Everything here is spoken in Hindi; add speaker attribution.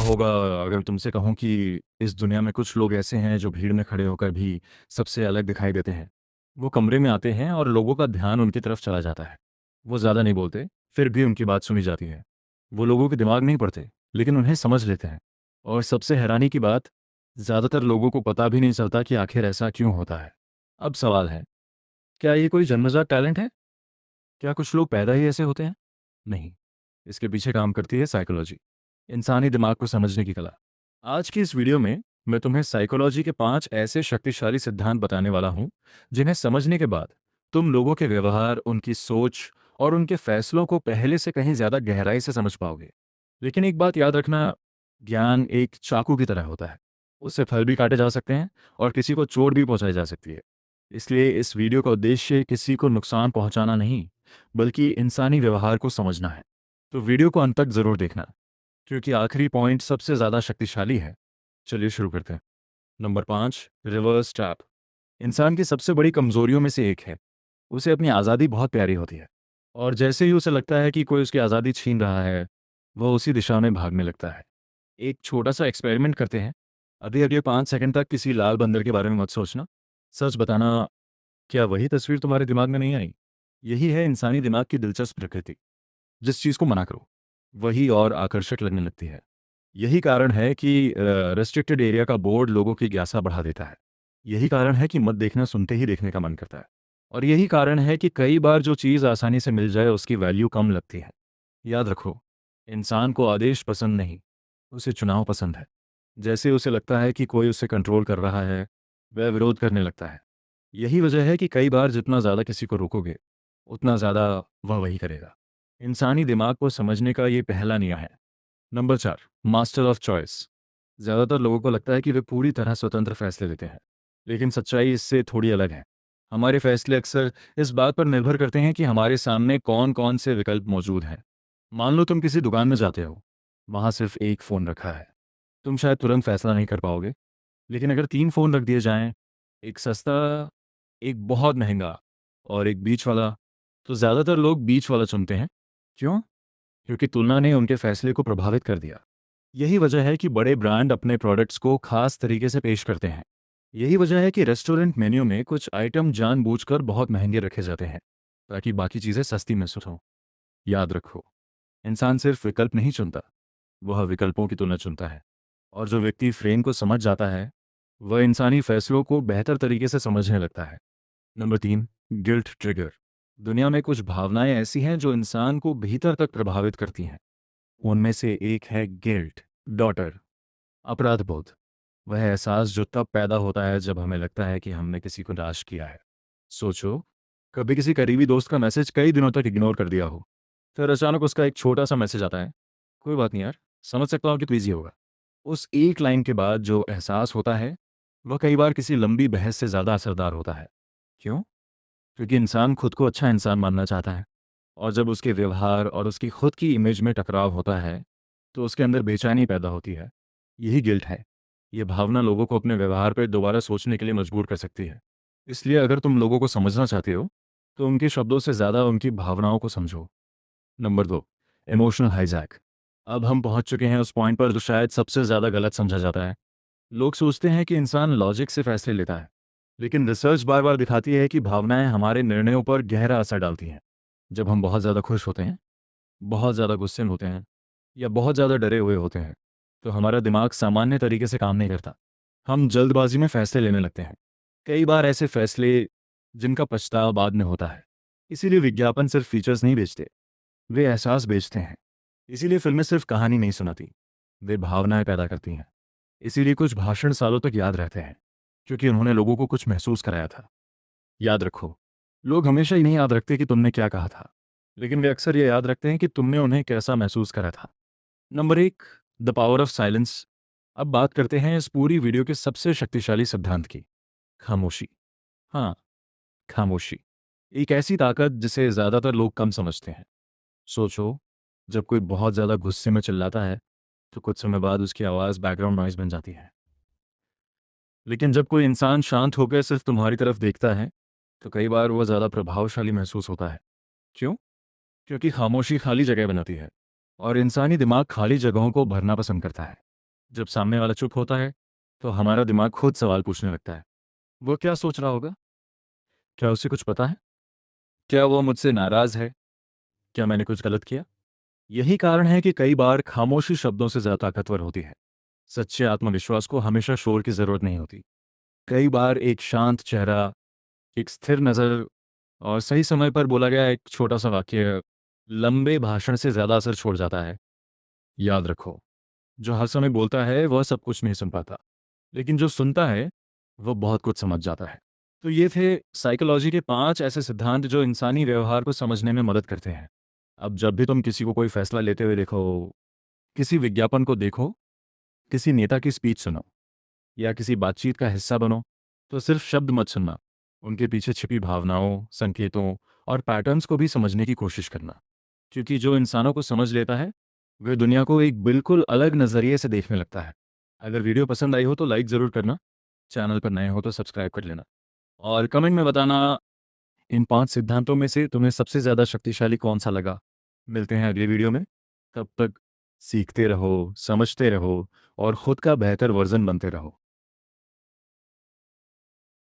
Speaker 1: होगा अगर तुमसे कहूँ कि इस दुनिया में कुछ लोग ऐसे हैं जो भीड़ में खड़े होकर भी सबसे अलग दिखाई देते हैं। वो कमरे में आते हैं और लोगों का ध्यान उनकी तरफ चला जाता है। वो ज़्यादा नहीं बोलते, फिर भी उनकी बात सुनी जाती है। वो लोगों के दिमाग नहीं पढ़ते, लेकिन उन्हें समझ लेते हैं। और सबसे हैरानी की बात, ज़्यादातर लोगों को पता भी नहीं चलता कि आखिर ऐसा क्यों होता है। अब सवाल है, क्या ये कोई जन्मजात टैलेंट है? क्या कुछ लोग पैदा ही ऐसे होते हैं? नहीं, इसके पीछे काम करती है साइकोलॉजी, इंसानी दिमाग को समझने की कला। आज की इस वीडियो में मैं तुम्हें साइकोलॉजी के 5 ऐसे शक्तिशाली सिद्धांत बताने वाला हूं, जिन्हें समझने के बाद तुम लोगों के व्यवहार, उनकी सोच और उनके फैसलों को पहले से कहीं ज़्यादा गहराई से समझ पाओगे। लेकिन एक बात याद रखना, ज्ञान एक चाकू की तरह होता है। उससे फल भी काटे जा सकते हैं और किसी को चोट भी पहुंचाई जा सकती है। इसलिए इस वीडियो का उद्देश्य किसी को नुकसान पहुंचाना नहीं, बल्कि इंसानी व्यवहार को समझना है। तो वीडियो को अंत तक ज़रूर देखना, क्योंकि आखिरी पॉइंट सबसे ज़्यादा शक्तिशाली है। चलिए शुरू करते हैं। Number 5, reverse trap. इंसान की सबसे बड़ी कमजोरियों में से एक है। उसे अपनी आज़ादी बहुत प्यारी होती है, और जैसे ही उसे लगता है कि कोई उसकी आज़ादी छीन रहा है, वह उसी दिशा में भागने लगता है। एक छोटा सा एक्सपेरिमेंट करते हैं। अभी अगले 5 सेकंड तक किसी लाल बंदर के बारे में मत सोचना। सच बताना, क्या वही तस्वीर तुम्हारे दिमाग में नहीं आई? यही है इंसानी दिमाग की दिलचस्प प्रकृति। जिस चीज़ को मना करो, वही और आकर्षक लगने लगती है। यही कारण है कि रेस्ट्रिक्टेड एरिया का बोर्ड लोगों की जिज्ञासा बढ़ा देता है। यही कारण है कि मत देखना सुनते ही देखने का मन करता है। और यही कारण है कि कई बार जो चीज़ आसानी से मिल जाए उसकी वैल्यू कम लगती है। याद रखो, इंसान को आदेश पसंद नहीं, उसे चुनाव पसंद है। जैसे उसे लगता है कि कोई उसे कंट्रोल कर रहा है, वह विरोध करने लगता है। यही वजह है कि कई बार जितना ज़्यादा किसी को रोकोगे, उतना ज़्यादा वह वही करेगा। इंसानी दिमाग को समझने का ये पहला नियम है। Number 4, master of choice. ज़्यादातर लोगों को लगता है कि वे पूरी तरह स्वतंत्र फैसले लेते हैं, लेकिन सच्चाई इससे थोड़ी अलग है। हमारे फैसले अक्सर इस बात पर निर्भर करते हैं कि हमारे सामने कौन कौन से विकल्प मौजूद हैं। मान लो तुम किसी दुकान में जाते हो, वहाँ सिर्फ एक फ़ोन रखा है। तुम शायद तुरंत फैसला नहीं कर पाओगे, लेकिन अगर 3 फ़ोन रख दिए जाएं, एक सस्ता, एक बहुत महंगा और एक बीच वाला, तो ज़्यादातर लोग बीच वाला चुनते हैं। क्यों? क्योंकि तुलना ने उनके फैसले को प्रभावित कर दिया। यही वजह है कि बड़े ब्रांड अपने प्रोडक्ट्स को खास तरीके से पेश करते हैं। यही वजह है कि रेस्टोरेंट मेन्यू में कुछ आइटम जानबूझकर बहुत महंगे रखे जाते हैं, ताकि बाकी चीज़ें सस्ती महसूस हों। याद रखो, इंसान सिर्फ विकल्प नहीं चुनता, वह विकल्पों की तुलना चुनता है। और जो व्यक्ति फ्रेम को समझ जाता है, वह इंसानी फैसलों को बेहतर तरीके से समझने लगता है। Number 3, guilt trigger. दुनिया में कुछ भावनाएं ऐसी हैं जो इंसान को भीतर तक प्रभावित करती हैं। उनमें से एक है गिल्ट, डॉटर, अपराध बोध। वह एहसास जो तब पैदा होता है जब हमें लगता है कि हमने किसी को नाश किया है। सोचो, कभी किसी करीबी दोस्त का मैसेज कई दिनों तक इग्नोर कर दिया हो, फिर अचानक उसका एक छोटा सा मैसेज आता है, कोई बात नहीं यार, समझ सकता हूँ कि तू ईजी होगा। उस एक लाइन के बाद जो एहसास होता है, वह कई बार किसी लंबी बहस से ज़्यादा असरदार होता है। क्यों? क्योंकि इंसान खुद को अच्छा इंसान मानना चाहता है, और जब उसके व्यवहार और उसकी खुद की इमेज में टकराव होता है, तो उसके अंदर बेचैनी पैदा होती है। यही गिल्ट है। ये भावना लोगों को अपने व्यवहार पर दोबारा सोचने के लिए मजबूर कर सकती है। इसलिए अगर तुम लोगों को समझना चाहते हो, तो उनके शब्दों से ज़्यादा उनकी भावनाओं को समझो। Number 2, emotional hijack. अब हम पहुंच चुके हैं उस पॉइंट पर जो शायद सबसे ज़्यादा गलत समझा जाता है। लोग सोचते हैं कि इंसान लॉजिक से फैसले लेता है, लेकिन रिसर्च बार बार दिखाती है कि भावनाएं हमारे निर्णयों पर गहरा असर डालती हैं। जब हम बहुत ज़्यादा खुश होते हैं, बहुत ज़्यादा गुस्से में होते हैं, या बहुत ज़्यादा डरे हुए होते हैं, तो हमारा दिमाग सामान्य तरीके से काम नहीं करता। हम जल्दबाजी में फैसले लेने लगते हैं, कई बार ऐसे फैसले जिनका पछतावा बाद में होता है। इसीलिए विज्ञापन सिर्फ फीचर्स नहीं बेचते, वे एहसास बेचते हैं। इसीलिए फिल्में सिर्फ कहानी नहीं सुनाती, वे भावनाएं पैदा करती हैं। इसीलिए कुछ भाषण सालों तक याद रहते हैं, क्योंकि उन्होंने लोगों को कुछ महसूस कराया था। याद रखो, लोग हमेशा ही नहीं याद रखते कि तुमने क्या कहा था, लेकिन वे अक्सर ये याद रखते हैं कि तुमने उन्हें कैसा महसूस करा था। Number 1, the power of silence. अब बात करते हैं इस पूरी वीडियो के सबसे शक्तिशाली सिद्धांत की, खामोशी। हाँ, खामोशी एक ऐसी ताकत जिसे ज़्यादातर लोग कम समझते हैं। सोचो, जब कोई बहुत ज़्यादा गुस्से में चिल्लाता है, तो कुछ समय बाद उसकी आवाज़ बैकग्राउंड नॉइज़ बन जाती है। लेकिन जब कोई इंसान शांत होकर सिर्फ तुम्हारी तरफ देखता है, तो कई बार वह ज़्यादा प्रभावशाली महसूस होता है। क्यों? क्योंकि खामोशी खाली जगह बनाती है, और इंसानी दिमाग खाली जगहों को भरना पसंद करता है। जब सामने वाला चुप होता है तो हमारा दिमाग खुद सवाल पूछने लगता है, वो क्या सोच रहा होगा? क्या उसे कुछ पता है? क्या वो मुझसे नाराज है? क्या मैंने कुछ गलत किया? यही कारण है कि कई बार खामोशी शब्दों से ज्यादा ताकतवर होती है। सच्चे आत्मविश्वास को हमेशा शोर की जरूरत नहीं होती। कई बार एक शांत चेहरा, एक स्थिर नज़र और सही समय पर बोला गया एक छोटा सा वाक्य लंबे भाषण से ज़्यादा असर छोड़ जाता है। याद रखो, जो हर समय बोलता है वह सब कुछ नहीं सुन पाता, लेकिन जो सुनता है वह बहुत कुछ समझ जाता है। तो ये थे साइकोलॉजी के 5 ऐसे सिद्धांत जो इंसानी व्यवहार को समझने में मदद करते हैं। अब जब भी तुम किसी को कोई फैसला लेते हुए देखो, किसी विज्ञापन को देखो, किसी नेता की स्पीच सुनो या किसी बातचीत का हिस्सा बनो, तो सिर्फ शब्द मत सुनना, उनके पीछे छिपी भावनाओं, संकेतों और पैटर्न्स को भी समझने की कोशिश करना। क्योंकि जो इंसानों को समझ लेता है, वह दुनिया को एक बिल्कुल अलग नज़रिए से देखने लगता है। अगर वीडियो पसंद आई हो तो लाइक ज़रूर करना, चैनल पर नए हो तो सब्सक्राइब कर लेना और कमेंट में बताना इन 5 सिद्धांतों में से तुम्हें सबसे ज़्यादा शक्तिशाली कौन-सा लगा। मिलते हैं अगली वीडियो में, तब तक सीखते रहो, समझते रहो और खुद का बेहतर वर्ज़न बनते रहो।